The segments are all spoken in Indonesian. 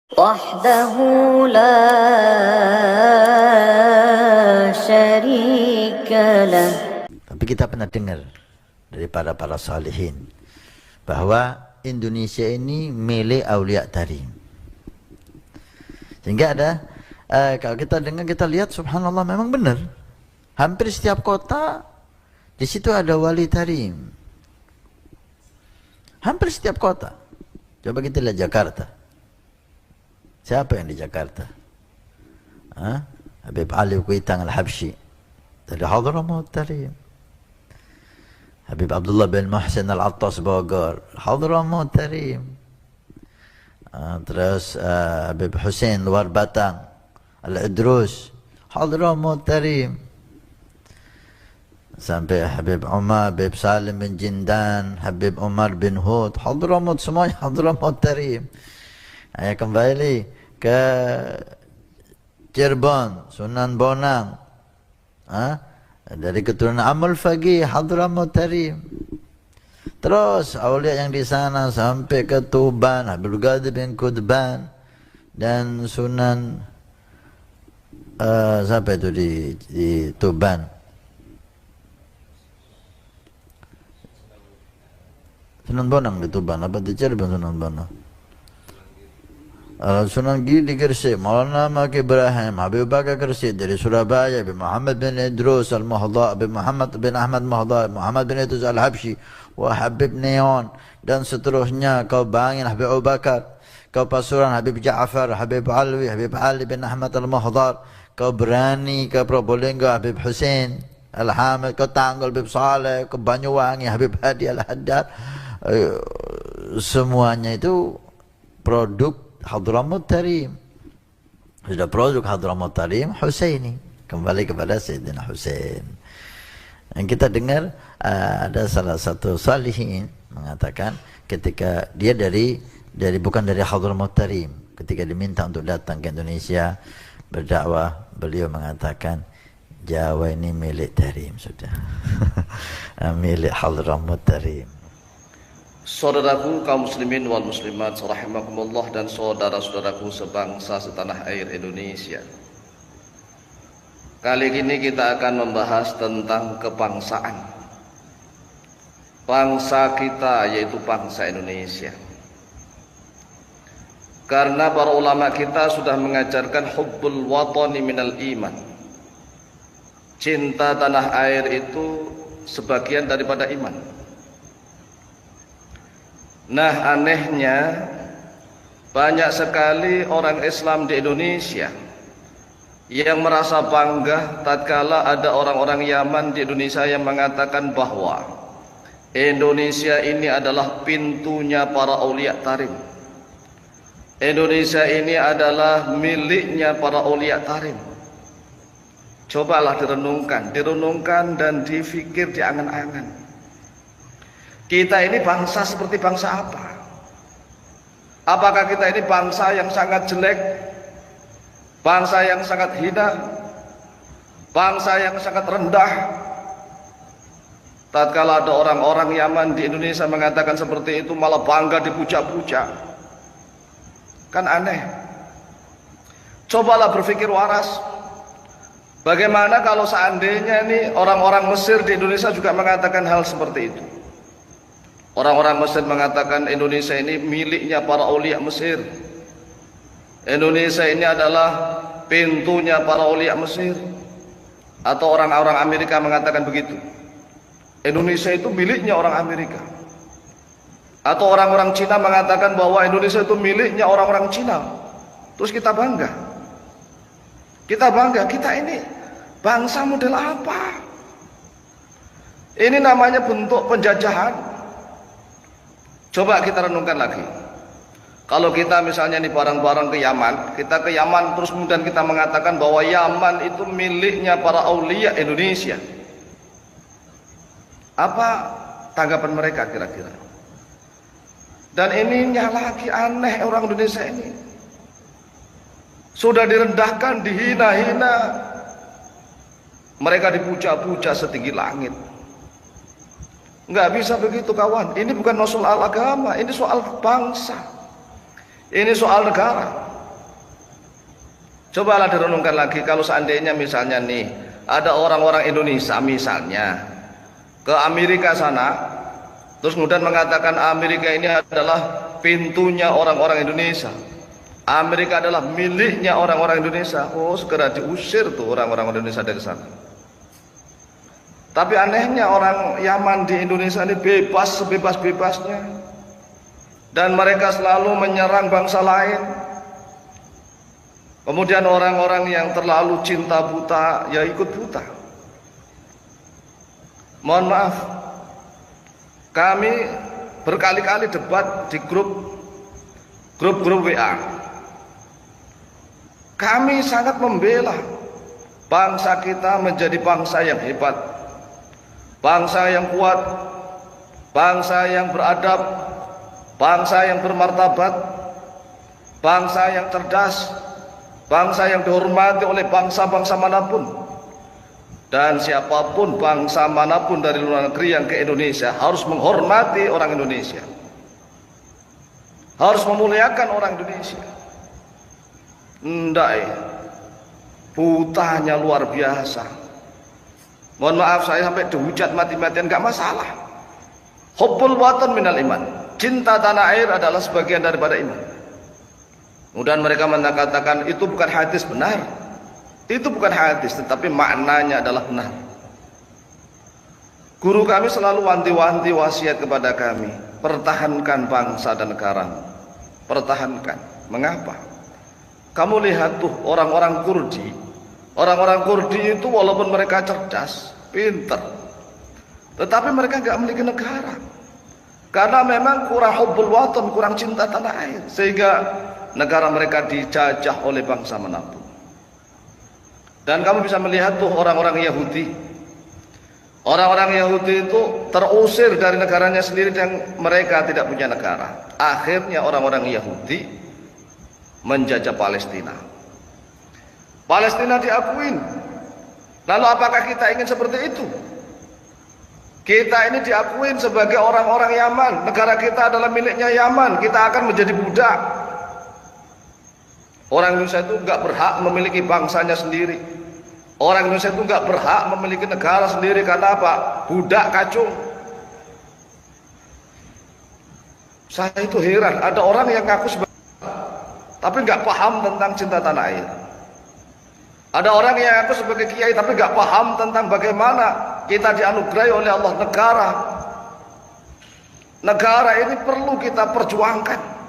وحده لا شريك له. Tapi kita pernah dengar dari para salihin bahwa Indonesia ini milik Aulia Tarim. Sehingga ada kalau kita dengar, kita lihat, subhanallah, memang benar. Hampir setiap kota di situ ada wali tarim. Hampir setiap kota. Coba kita lihat Jakarta. Siapa yang di Jakarta? Habib Ali Kuitang Al-Habsyi dari Hadramaut Tarim. Habib Abdullah bin Muhsin Al-Attas Bogor, Hadramaut Tarim. Terus Habib Hussein Luar Batang Al-Idrus, Hadramaut Tarim. Sampai Habib Umar, Habib Salim bin Jindan, Habib Umar bin Hud, Hadramaut, semuanya Hadramaut Tarim. Kembali ke Cirebon, Sunan Bonang, dari keturunan Amul Faqih, Hadramaut Tarim. Terus awliya yang di sana sampai ke Tuban, Habib Qadir bin Qutban, dan Sunan siapa itu di Tuban? Sunan Bonang di Tuban, apa di Cirebon Sunan Bonang? Sunan Giri di Gresik, Maulana Maki Ibrahim, Habib Bakar Gresik dari Surabaya, Habib Muhammad bin Idrus Al-Muhdha, Habib Muhammad bin Ahmad Muhdha, Muhammad bin Idrus Al-Habsyi, wa Habib Neon, dan seterusnya. Kau Bangin, Habib Abu Bakar. Kau Pasuruan, Habib Ja'far, Habib Alwi, Habib Ali bin Ahmad Al-Muhdhar. Kau Berani, kau Probolinggo, Habib Hussein Al-Hamid. Kau Tanggul, Habib Saleh. Kau Banyuwangi, Habib Hadi Al-Haddad. Semuanya itu produk Hadramaut Tarim. Sudah produk Hadramaut Tarim Husaini. Kembali kepada Sayyidina Husain. Yang kita dengar ada salah satu salihin mengatakan ketika dia bukan dari Hadramaut Tarim, ketika diminta untuk datang ke Indonesia berdakwah, beliau mengatakan Jawa ini milik Tarim sudah. Milik Hadramaut Tarim. Saudaraku kaum muslimin wal muslimat rahimakumullah, dan saudara-saudaraku sebangsa setanah air Indonesia. Kali ini kita akan membahas tentang kebangsaan. Bangsa kita yaitu bangsa Indonesia. Karena para ulama kita sudah mengajarkan hubbul watani minal iman. Cinta tanah air itu sebagian daripada iman. Nah, anehnya banyak sekali orang Islam di Indonesia yang merasa bangga tatkala ada orang-orang Yaman di Indonesia yang mengatakan bahwa Indonesia ini adalah pintunya para aulia tarim. Indonesia ini adalah miliknya para aulia tarim. Cobalah direnungkan dan difikir, diangan-angan. Kita ini bangsa seperti bangsa apa? Apakah kita ini bangsa yang sangat jelek? Bangsa yang sangat hina? Bangsa yang sangat rendah? Tatkala ada orang-orang Yaman di Indonesia mengatakan seperti itu, malah bangga dipuja-puja. Kan aneh. Cobalah berpikir waras. Bagaimana kalau seandainya nih orang-orang Mesir di Indonesia juga mengatakan hal seperti itu? Orang-orang Mesir mengatakan Indonesia ini miliknya para aulia Mesir. Indonesia ini adalah pintunya para aulia Mesir. Atau orang-orang Amerika mengatakan begitu. Indonesia itu miliknya orang Amerika. Atau orang-orang Cina mengatakan bahwa Indonesia itu miliknya orang-orang Cina. Terus kita bangga. Kita bangga, kita ini bangsa model apa? Ini namanya bentuk penjajahan. Coba kita renungkan lagi. Kalau kita misalnya nih bareng-bareng ke Yaman, kita ke Yaman terus kemudian kita mengatakan bahwa Yaman itu miliknya para aulia Indonesia. Apa tanggapan mereka kira-kira? Dan ininya lagi aneh, orang Indonesia ini sudah direndahkan, dihina-hina, mereka dipuja-puja setinggi langit. Nggak bisa begitu kawan. Ini bukan soal agama, ini soal bangsa, ini soal negara. Cobalah direnungkan lagi, kalau seandainya misalnya nih ada orang-orang Indonesia misalnya ke Amerika sana, terus kemudian mengatakan Amerika ini adalah pintunya orang-orang Indonesia, Amerika adalah miliknya orang-orang Indonesia. Oh, segera diusir tuh orang-orang Indonesia dari sana. Tapi anehnya orang Yaman di Indonesia ini bebas sebebas-bebasnya, dan mereka selalu menyerang bangsa lain. Kemudian orang-orang yang terlalu cinta buta, ya ikut buta. Mohon maaf, kami berkali-kali debat di grup WA. Kami sangat membela bangsa kita menjadi bangsa yang hebat, bangsa yang kuat, bangsa yang beradab, bangsa yang bermartabat, bangsa yang cerdas, bangsa yang dihormati oleh bangsa-bangsa manapun. Dan siapapun bangsa manapun dari luar negeri yang ke Indonesia harus menghormati orang Indonesia, harus memuliakan orang Indonesia. Enggak, butanya luar biasa. Mohon maaf, saya sampai dihujat mati-matian gak masalah. Hubbul watan minal iman, cinta tanah air adalah sebagian daripada iman. Kemudian mereka mengatakan itu bukan hadis. Benar, itu bukan hadis, tetapi maknanya adalah benar. Guru kami selalu wanti-wanti wasiat kepada kami, pertahankan bangsa dan negara, pertahankan. Mengapa? Kamu lihat tuh orang-orang Kurdi, orang-orang Kurdi itu walaupun mereka cerdas, pintar, tetapi mereka nggak memiliki negara, karena memang kurang hubbul watan, kurang cinta tanah air, sehingga negara mereka dijajah oleh bangsa manapun. Dan kamu bisa melihat tuh orang-orang Yahudi, orang-orang Yahudi itu terusir dari negaranya sendiri dan mereka tidak punya negara. Akhirnya orang-orang Yahudi menjajah Palestina. Palestina diakuin. Lalu apakah kita ingin seperti itu? Kita ini diakuin sebagai orang-orang Yaman, negara kita adalah miliknya Yaman, kita akan menjadi budak. Orang Indonesia itu nggak berhak memiliki bangsanya sendiri. Orang Indonesia itu nggak berhak memiliki negara sendiri, karena apa? Budak kacung. Saya itu heran, ada orang yang ngaku sebagai, tapi nggak paham tentang cinta tanah air. Ada orang yang ngaku sebagai kiai, tapi nggak paham tentang bagaimana kita dianugerahi oleh Allah negara. Negara ini perlu kita perjuangkan.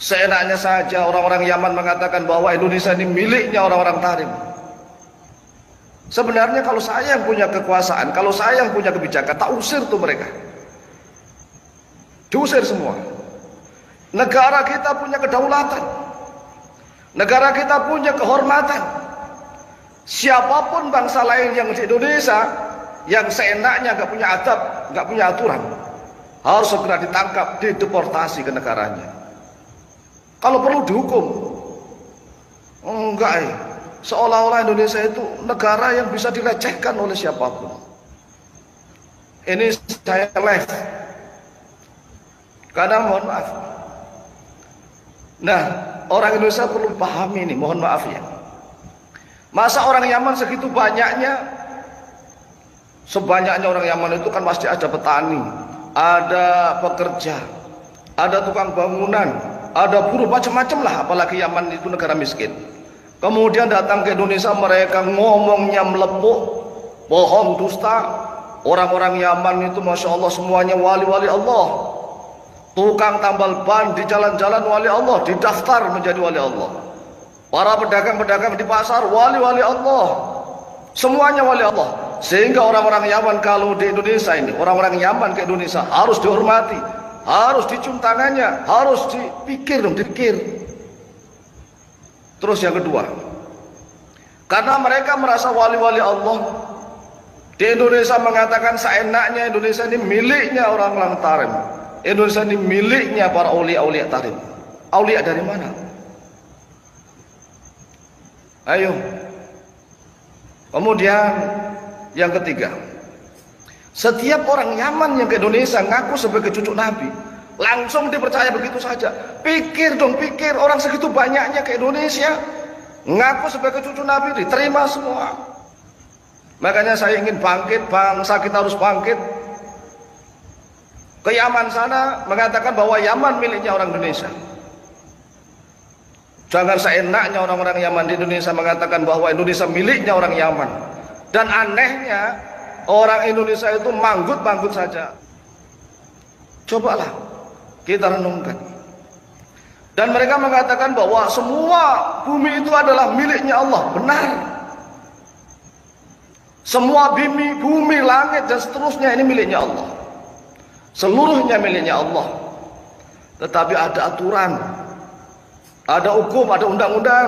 Seenaknya saja orang-orang Yaman mengatakan bahwa Indonesia ini miliknya orang-orang Tarim. Sebenarnya kalau saya yang punya kekuasaan, kalau saya yang punya kebijakan, tak usir tuh mereka, diusir semua. Negara kita punya kedaulatan, negara kita punya kehormatan. Siapapun bangsa lain yang di Indonesia yang seenaknya gak punya adab, gak punya aturan, harus segera ditangkap, dideportasi ke negaranya. Kalau perlu dihukum. Enggak, seolah-olah Indonesia itu negara yang bisa dilecehkan oleh siapapun. Ini saya live, karena mohon maaf. Nah, orang Indonesia perlu pahami ini, mohon maaf ya. Masa orang Yaman segitu banyaknya? Sebanyaknya orang Yaman itu kan pasti ada petani, ada pekerja, ada tukang bangunan, ada buruh, macam-macam lah. Apalagi Yaman itu negara miskin. Kemudian datang ke Indonesia, mereka ngomongnya melepuk, bohong, dusta. Orang-orang Yaman itu Masya Allah semuanya wali-wali Allah. Tukang tambal ban di jalan-jalan wali Allah, didaftar menjadi wali Allah. Para pedagang-pedagang di pasar wali-wali Allah, semuanya wali Allah. Sehingga orang-orang Yaman kalau di Indonesia ini, orang-orang Yaman ke Indonesia harus dihormati, harus dicium tangannya, harus dipikir dong, dipikir. Terus yang kedua, karena mereka merasa wali-wali Allah, di Indonesia mengatakan seenaknya Indonesia ini miliknya orang-orang Tarim, Indonesia ini miliknya para aulia-aulia Tarim. Aulia dari mana? Ayo. Kemudian yang ketiga, setiap orang Yaman yang ke Indonesia ngaku sebagai cucu Nabi, langsung dipercaya begitu saja. Pikir dong, pikir, orang segitu banyaknya ke Indonesia, ngaku sebagai cucu Nabi, diterima semua. Makanya saya ingin bangkit, bangsa kita harus bangkit. Ke Yaman sana mengatakan bahwa Yaman miliknya orang Indonesia. Jangan seenaknya orang-orang Yaman di Indonesia mengatakan bahwa Indonesia miliknya orang Yaman. Dan anehnya orang Indonesia itu manggut-manggut saja. Cobalah kita renungkan. Dan mereka mengatakan bahwa semua bumi itu adalah miliknya Allah. Benar. Semua bumi, langit dan seterusnya ini miliknya Allah. Seluruhnya miliknya Allah. Tetapi ada aturan, ada hukum, ada undang-undang.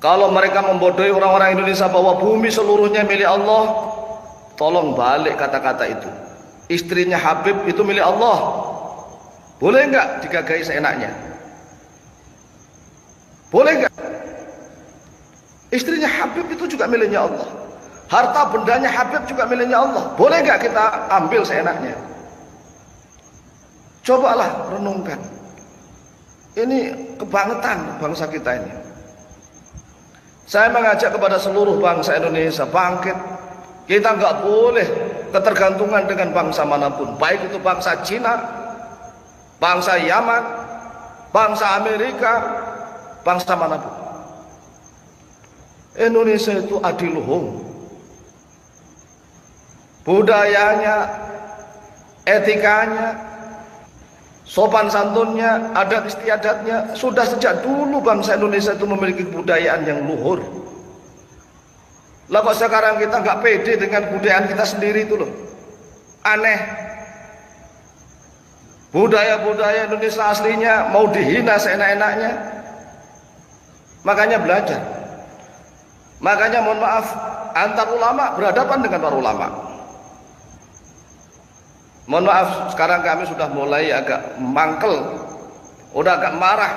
Kalau mereka membodohi orang-orang Indonesia bahwa bumi seluruhnya milik Allah, tolong balik kata-kata itu. Istrinya Habib itu milik Allah. Boleh enggak digagahi seenaknya? Boleh enggak? Istrinya Habib itu juga miliknya Allah. Harta bendanya Habib juga miliknya Allah. Boleh enggak kita ambil seenaknya? Cobalah renungkan. Ini kebangetan bangsa kita ini. Saya mengajak kepada seluruh bangsa Indonesia bangkit. Kita enggak boleh ketergantungan dengan bangsa manapun. Baik itu bangsa Cina, bangsa Yaman, bangsa Amerika, bangsa manapun. Indonesia itu adiluhung. Budayanya, etikanya, sopan santunnya, adat istiadatnya, sudah sejak dulu bangsa Indonesia itu memiliki kebudayaan yang luhur. Lah kok sekarang kita nggak pede dengan kebudayaan kita sendiri itu loh. Aneh. Budaya-budaya Indonesia aslinya mau dihina seenak-enaknya. Makanya belajar. Makanya mohon maaf, antar ulama berhadapan dengan para ulama. Mohon maaf, sekarang kami sudah mulai agak mangkel, udah agak marah.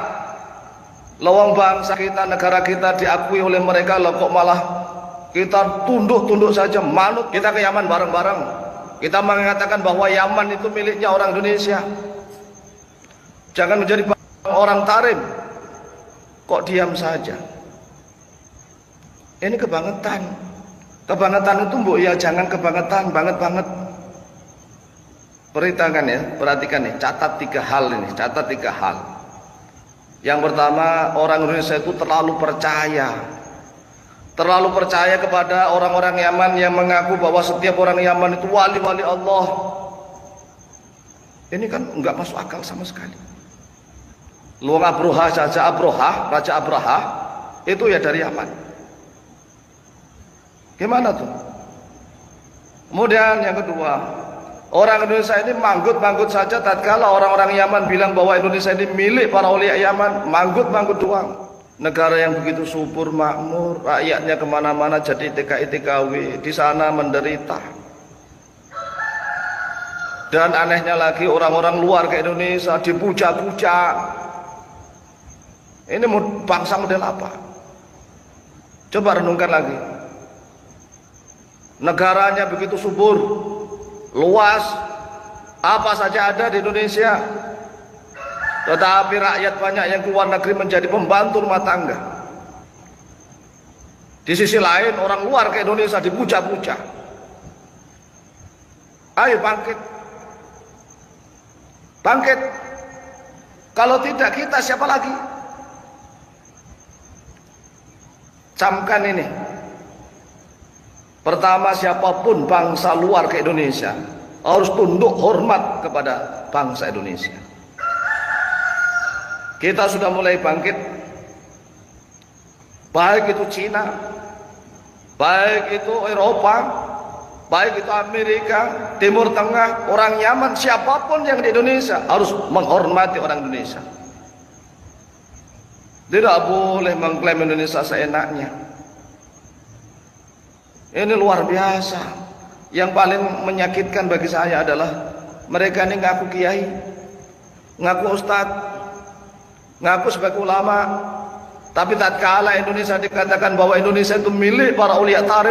Lawang bangsa kita, negara kita diakui oleh mereka, loh kok malah kita tunduk-tunduk saja, manut. Kita ke Yaman bareng-bareng. Kita mengatakan bahwa Yaman itu miliknya orang Indonesia. Jangan menjadi orang tarim. Kok diam saja? Ini kebangetan. Kebangetan itu mbok ya jangan kebangetan, banget-banget. Perhatikan ya, perhatikan nih, catat 3 hal ini, catat 3 hal. Yang pertama, orang Indonesia itu terlalu percaya. Terlalu percaya kepada orang-orang Yaman yang mengaku bahwa setiap orang Yaman itu wali-wali Allah. Ini kan enggak masuk akal sama sekali. Luang Abroha saja, Raja Abraha itu ya dari Yaman. Gimana tuh? Kemudian yang kedua, orang Indonesia ini manggut-manggut saja tatkala orang-orang Yaman bilang bahwa Indonesia ini milik para aulia Yaman, manggut-manggut doang. Negara yang begitu subur, makmur, rakyatnya kemana-mana jadi TKI-TKW, di sana menderita. Dan anehnya lagi orang-orang luar ke Indonesia dipuja-puja. Ini bangsa model apa? Coba renungkan lagi. Negaranya begitu subur, luas, apa saja ada di Indonesia, tetapi rakyat banyak yang keluar negeri menjadi pembantu rumah tangga. Di sisi lain orang luar ke Indonesia dipuja-puja. Ayo bangkit, bangkit. Kalau tidak kita siapa lagi? Camkan ini. Pertama, siapapun bangsa luar ke Indonesia harus tunduk hormat kepada bangsa Indonesia. Kita sudah mulai bangkit. Baik itu Cina, baik itu Eropa, baik itu Amerika, Timur Tengah, orang Yaman, siapapun yang di Indonesia harus menghormati orang Indonesia. Tidak boleh mengklaim Indonesia seenaknya. Ini luar biasa. Yang paling menyakitkan bagi saya adalah mereka ini ngaku kiai, ngaku ustadz, ngaku sebagai ulama, tapi tatkala Indonesia dikatakan bahwa Indonesia itu milik para aulia tarim,